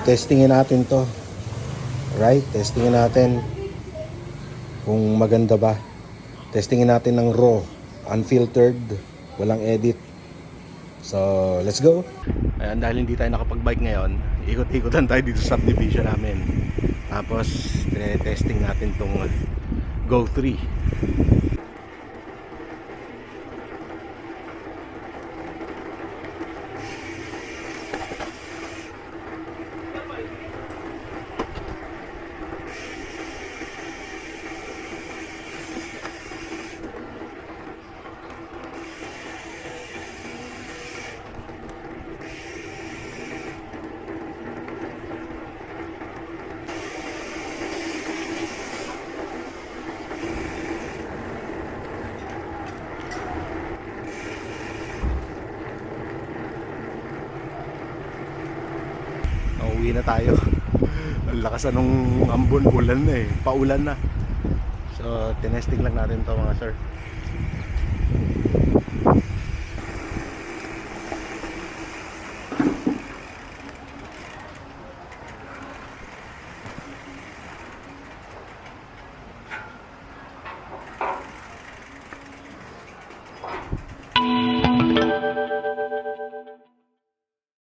Testingin natin to. Right? Testingin natin kung maganda ba. Testingin natin ng raw, unfiltered, walang edit. So, let's go. Ayan, dahil hindi tayo nakapag-bike ngayon, ikot-ikotan tayo dito sa subdivision namin. Tapos, testing natin tong Go 3. Uwi na tayo. Ang lakas na nung ambon, ulan na eh. Paulan na. So, tinesting lang natin to mga sir.